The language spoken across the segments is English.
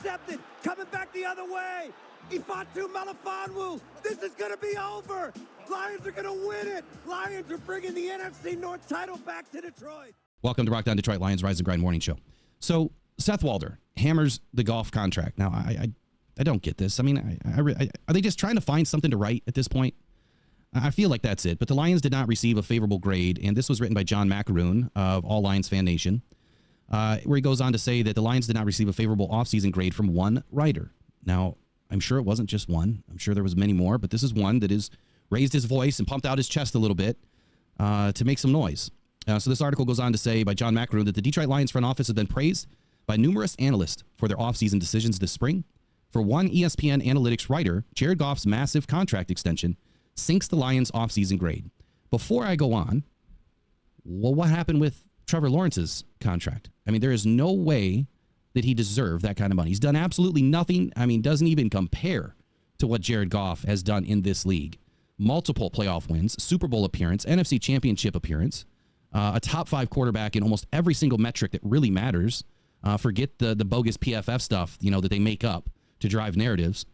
intercepted. Coming back the other way. Ifatu Melifonwu. This is going to be over. Lions are going to win it. Lions are bringing the NFC North title back to Detroit. Welcome to Rockhound Detroit Lions Rise and Grind Morning Show. So Seth Walder hammers the Goff contract. Now, I don't get this. I mean, are they just trying to find something to write at this point? I feel like that's it. But the Lions did not receive a favorable grade, and this was written by John Macaroon of All Lions Fan Nation, where he goes on to say that the Lions did not receive a favorable offseason grade from one writer. Now, I'm sure it wasn't just one. I'm sure there was many more, but this is one that has raised his voice and pumped out his chest a little bit to make some noise. So this article goes on to say by John Macaroon that the Detroit Lions front office has been praised by numerous analysts for their offseason decisions this spring. For one ESPN analytics writer, Jared Goff's massive contract extension sinks the Lions' offseason grade. Before I go on, well, what happened with Trevor Lawrence's contract? I mean, there is no way that he deserved that kind of money. He's done absolutely nothing. I mean, doesn't even compare to what Jared Goff has done in this league. Multiple playoff wins, Super Bowl appearance, NFC Championship appearance, a top 5 quarterback in almost every single metric that really matters. Forget the bogus PFF stuff, that they make up to drive narratives.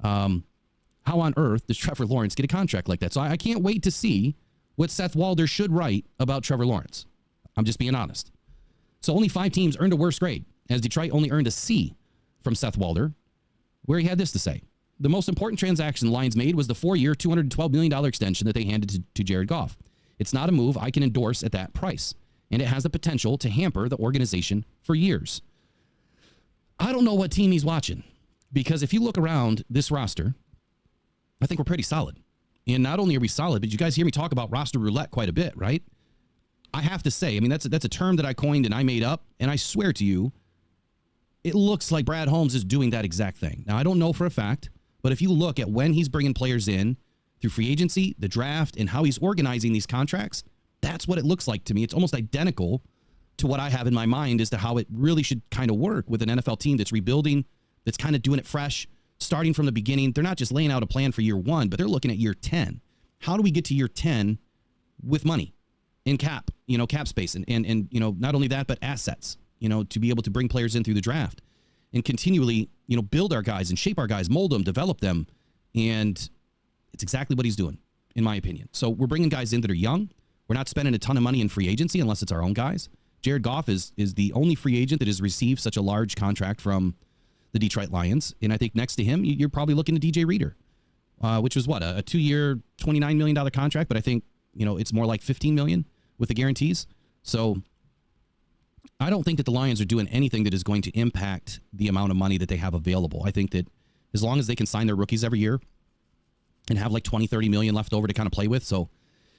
How on earth does Trevor Lawrence get a contract like that? So I can't wait to see what Seth Walder should write about Trevor Lawrence. I'm just being honest. So only 5 teams earned a worse grade, as Detroit only earned a C from Seth Walder, where he had this to say. The most important transaction the Lions made was the 4-year, $212 million extension that they handed to Jared Goff. It's not a move I can endorse at that price, and it has the potential to hamper the organization for years. I don't know what team he's watching, because if you look around this roster, I think we're pretty solid. And not only are we solid, but you guys hear me talk about roster roulette quite a bit, right? I have to say, I mean, that's a term that I coined and I made up, and I swear to you, it looks like Brad Holmes is doing that exact thing. Now, I don't know for a fact, but if you look at when he's bringing players in through free agency, the draft, and how he's organizing these contracts, that's what it looks like to me. It's almost identical to what I have in my mind as to how it really should kind of work with an NFL team that's rebuilding, that's kind of doing it fresh, starting from the beginning. They're not just laying out a plan for year 1, but they're looking at year 10. How do we get to year 10 with money in cap space and not only that, but assets, to be able to bring players in through the draft and continually, build our guys and shape our guys, mold them, develop them. And it's exactly what he's doing, in my opinion. So we're bringing guys in that are young. We're not spending a ton of money in free agency unless it's our own guys. Jared Goff is the only free agent that has received such a large contract from the Detroit Lions. And I think next to him, you're probably looking at DJ Reader, which was a 2-year, $29 million contract. But I think, it's more like $15 million with the guarantees. So I don't think that the Lions are doing anything that is going to impact the amount of money that they have available. I think that as long as they can sign their rookies every year and have like 20, 30 million left over to kind of play with. So,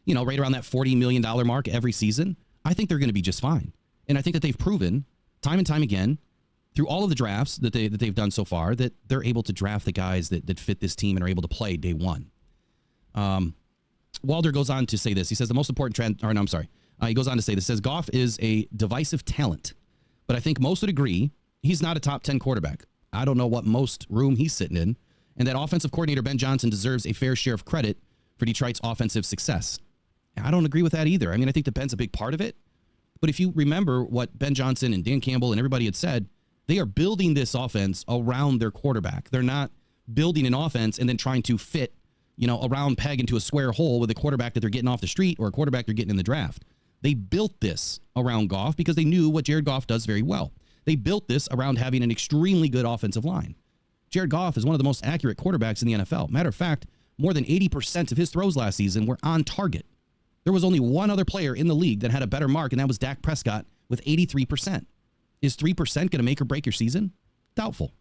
right around that $40 million mark every season, I think they're going to be just fine. And I think that they've proven time and time again through all of the drafts that they've done so far that they're able to draft the guys that fit this team and are able to play day one. Walder goes on to say this. He says the most important he goes on to say this, says Goff is a divisive talent, but I think most would agree he's not a top 10 quarterback. I don't know what most room he's sitting in, and that offensive coordinator Ben Johnson deserves a fair share of credit for Detroit's offensive success. I don't agree with that either. I mean, I think that Ben's a big part of it, but if you remember what Ben Johnson and Dan Campbell and everybody had said, they are building this offense around their quarterback. They're not building an offense and then trying to fit, a round peg into a square hole with a quarterback that they're getting off the street or a quarterback they're getting in the draft. They built this around Goff because they knew what Jared Goff does very well. They built this around having an extremely good offensive line. Jared Goff is one of the most accurate quarterbacks in the NFL. Matter of fact, more than 80% of his throws last season were on target. There was only one other player in the league that had a better mark, and that was Dak Prescott with 83%. Is 3% going to make or break your season? Doubtful.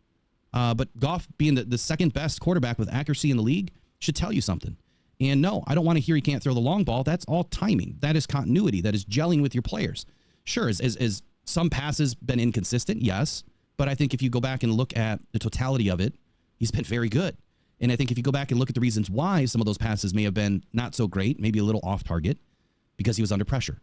But Goff being the second best quarterback with accuracy in the league should tell you something. And no, I don't want to hear he can't throw the long ball. That's all timing. That is continuity. That is gelling with your players. Sure, as some passes been inconsistent, yes. But I think if you go back and look at the totality of it, he's been very good. And I think if you go back and look at the reasons why some of those passes may have been not so great, maybe a little off target, because he was under pressure.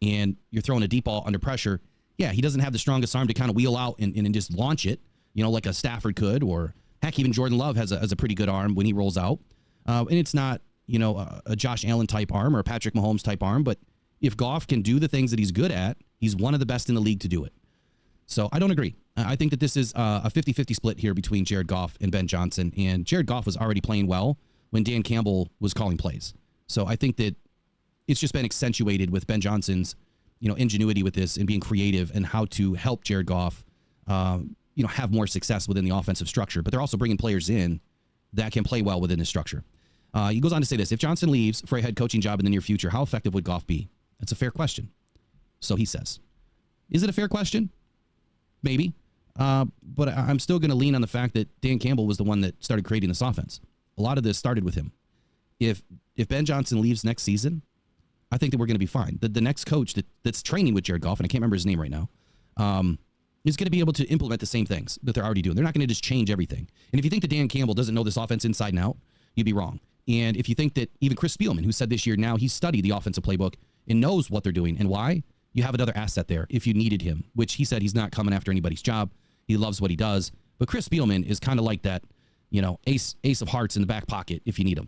And you're throwing a deep ball under pressure. Yeah, he doesn't have the strongest arm to kind of wheel out and just launch it, like a Stafford could, or heck, even Jordan Love has a pretty good arm when he rolls out. And it's not, a Josh Allen type arm or a Patrick Mahomes type arm. But if Goff can do the things that he's good at, he's one of the best in the league to do it. So I don't agree. I think that this is a 50-50 split here between Jared Goff and Ben Johnson. And Jared Goff was already playing well when Dan Campbell was calling plays. So I think that it's just been accentuated with Ben Johnson's, ingenuity with this and being creative and how to help Jared Goff, have more success within the offensive structure. But they're also bringing players in that can play well within the structure. He goes on to say this: if Johnson leaves for a head coaching job in the near future, how effective would Goff be? That's a fair question. So he says, is it a fair question? Maybe. But I'm still going to lean on the fact that Dan Campbell was the one that started creating this offense. A lot of this started with him. If Ben Johnson leaves next season, I think that we're going to be fine. The next coach that's training with Jared Goff, and I can't remember his name right now, is going to be able to implement the same things that they're already doing. They're not going to just change everything. And if you think that Dan Campbell doesn't know this offense inside and out, you'd be wrong. And if you think that even Chris Spielman, who said this year now he's studied the offensive playbook and knows what they're doing and why, you have another asset there if you needed him, which he said he's not coming after anybody's job. He loves what he does. But Chris Spielman is kind of like that, ace of hearts in the back pocket if you need him.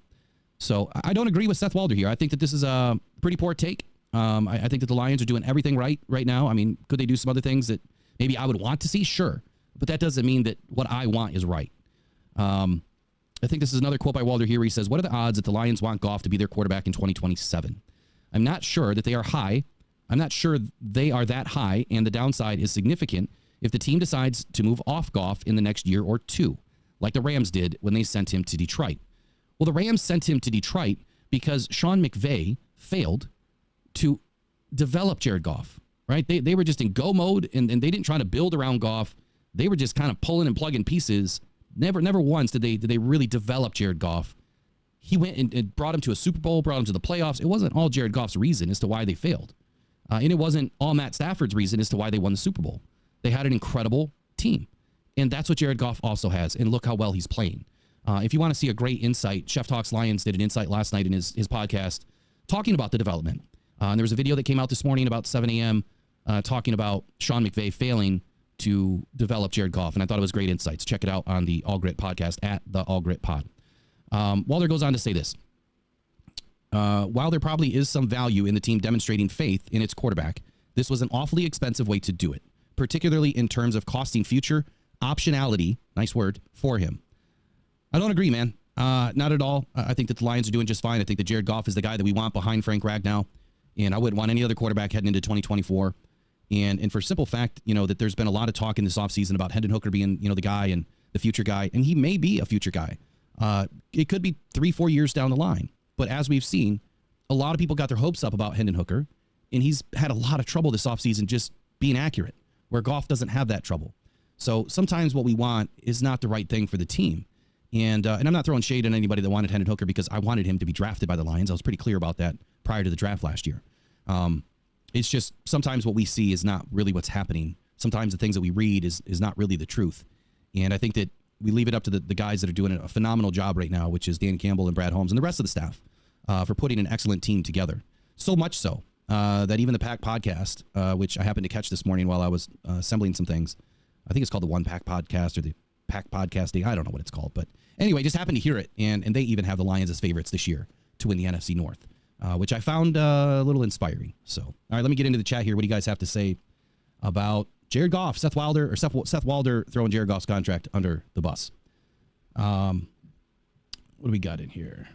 So I don't agree with Seth Walder here. I think that this is a pretty poor take. I think that the Lions are doing everything right now. I mean, could they do some other things that maybe I would want to see? Sure. But that doesn't mean that what I want is right. I think this is another quote by Walder here where he says, what are the odds that the Lions want Goff to be their quarterback in 2027? I'm not sure that they are high. I'm not sure they are that high, and the downside is significant if the team decides to move off Goff in the next year or two, like the Rams did when they sent him to Detroit. Well, the Rams sent him to Detroit because Sean McVay failed to develop Jared Goff, right? They were just in go mode, and they didn't try to build around Goff. They were just kind of pulling and plugging pieces. Never once did they really develop Jared Goff. He went and brought him to a Super Bowl, brought him to the playoffs. It wasn't all Jared Goff's reason as to why they failed. And it wasn't all Matt Stafford's reason as to why they won the Super Bowl. They had an incredible team. And that's what Jared Goff also has. And look how well he's playing. If you want to see a great insight, Chef Talks Lions did an insight last night in his podcast talking about the development. And there was a video that came out this morning about 7 a.m. Talking about Sean McVay failing to develop Jared Goff. And I thought it was great insights. Check it out on the All Grit podcast at the All Grit Pod. Walder goes on to say this. While there probably is some value in the team demonstrating faith in its quarterback, this was an awfully expensive way to do it, particularly in terms of costing future optionality, nice word, for him. I don't agree, man. Not at all. I think that the Lions are doing just fine. I think that Jared Goff is the guy that we want behind Frank Ragnow, and I wouldn't want any other quarterback heading into 2024. And for simple fact, that there's been a lot of talk in this offseason about Hendon Hooker being, the guy and the future guy, and he may be a future guy. It could be 3-4 years down the line. But as we've seen, a lot of people got their hopes up about Hendon Hooker, and he's had a lot of trouble this offseason just being accurate, where Goff doesn't have that trouble. So sometimes what we want is not the right thing for the team. And I'm not throwing shade on anybody that wanted Hendon Hooker because I wanted him to be drafted by the Lions. I was pretty clear about that prior to the draft last year. It's just sometimes what we see is not really what's happening. Sometimes the things that we read is not really the truth. And I think that we leave it up to the guys that are doing a phenomenal job right now, which is Dan Campbell and Brad Holmes and the rest of the staff for putting an excellent team together. So much so that even the Pack podcast, which I happened to catch this morning while I was assembling some things, I think it's called the One Pack podcast or the Pack podcasting. I don't know what it's called. But anyway, just happened to hear it. And they even have the Lions as favorites this year to win the NFC North, which I found a little inspiring. So, all right, let me get into the chat here. What do you guys have to say about Jared Goff, Seth Walder throwing Jared Goff's contract under the bus? What do we got in here?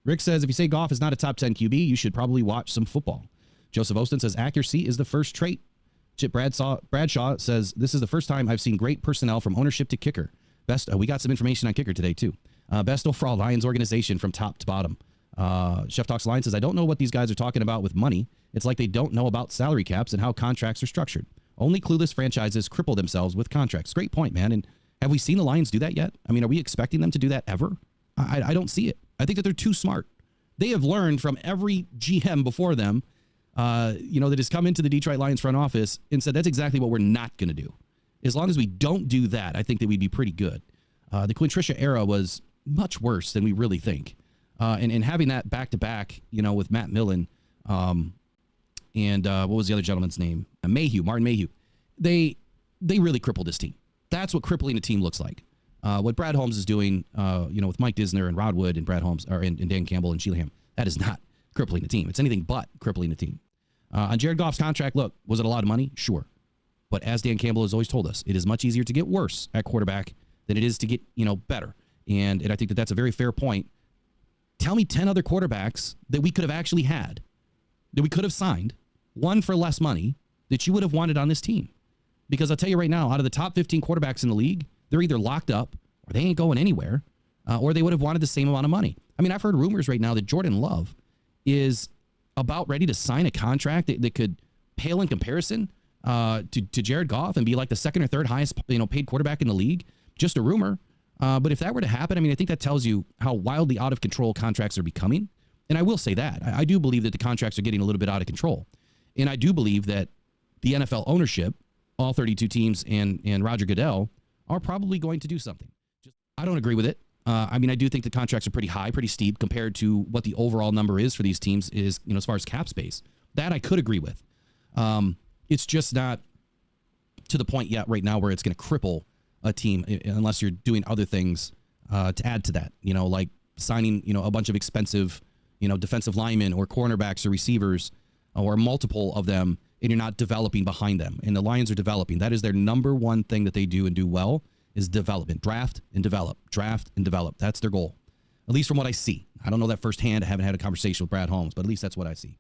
Rick says, if you say Goff is not a top 10 QB, you should probably watch some football. Joseph Ostin says, accuracy is the first trait. Chip Bradshaw says, this is the first time I've seen great personnel from ownership to kicker. Best. We got some information on kicker today, too. Best overall Lions organization from top to bottom. Chef Talks Lions says, I don't know what these guys are talking about with money. It's like they don't know about salary caps and how contracts are structured. Only clueless franchises cripple themselves with contracts. Great point, man. And have we seen the Lions do that yet? I mean, are we expecting them to do that ever? I don't see it. I think that they're too smart. They have learned from every GM before them, that has come into the Detroit Lions front office and said, that's exactly what we're not going to do. As long as we don't do that, I think that we'd be pretty good. The Quinn Trisha era was much worse than we really think. And having that back-to-back, with Matt Millen, and what was the other gentleman's name? Martin Mayhew. They really crippled this team. That's what crippling a team looks like. What Brad Holmes is doing, with Mike Disner and Rod Wood and Brad Holmes, and Dan Campbell and Sheilham, that is not crippling a team. It's anything but crippling a team. On Jared Goff's contract, look, was it a lot of money? Sure. But as Dan Campbell has always told us, it is much easier to get worse at quarterback than it is to get, better. And I think that that's a very fair point. Tell me 10 other quarterbacks that we could have actually had, that we could have signed, one for less money, that you would have wanted on this team. Because I'll tell you right now, out of the top 15 quarterbacks in the league, they're either locked up or they ain't going anywhere, or they would have wanted the same amount of money. I mean, I've heard rumors right now that Jordan Love is about ready to sign a contract that could pale in comparison to Jared Goff and be like the second or third highest paid quarterback in the league. Just a rumor. But if that were to happen, I mean, I think that tells you how wildly out of control contracts are becoming. And I will say that. I do believe that the contracts are getting a little bit out of control. And I do believe that the NFL ownership, all 32 teams and Roger Goodell, are probably going to do something. I don't agree with it. I mean, I do think the contracts are pretty high, pretty steep compared to what the overall number is for these teams is, as far as cap space. That I could agree with. It's just not to the point yet right now where it's going to cripple a team unless you're doing other things to add to that, like signing, a bunch of expensive, defensive linemen or cornerbacks or receivers or multiple of them, and you're not developing behind them. And the Lions are developing. That is their number one thing that they do and do well is development. Draft and develop. Draft and develop. That's their goal, at least from what I see. I don't know that firsthand. I haven't had a conversation with Brad Holmes, but at least that's what I see.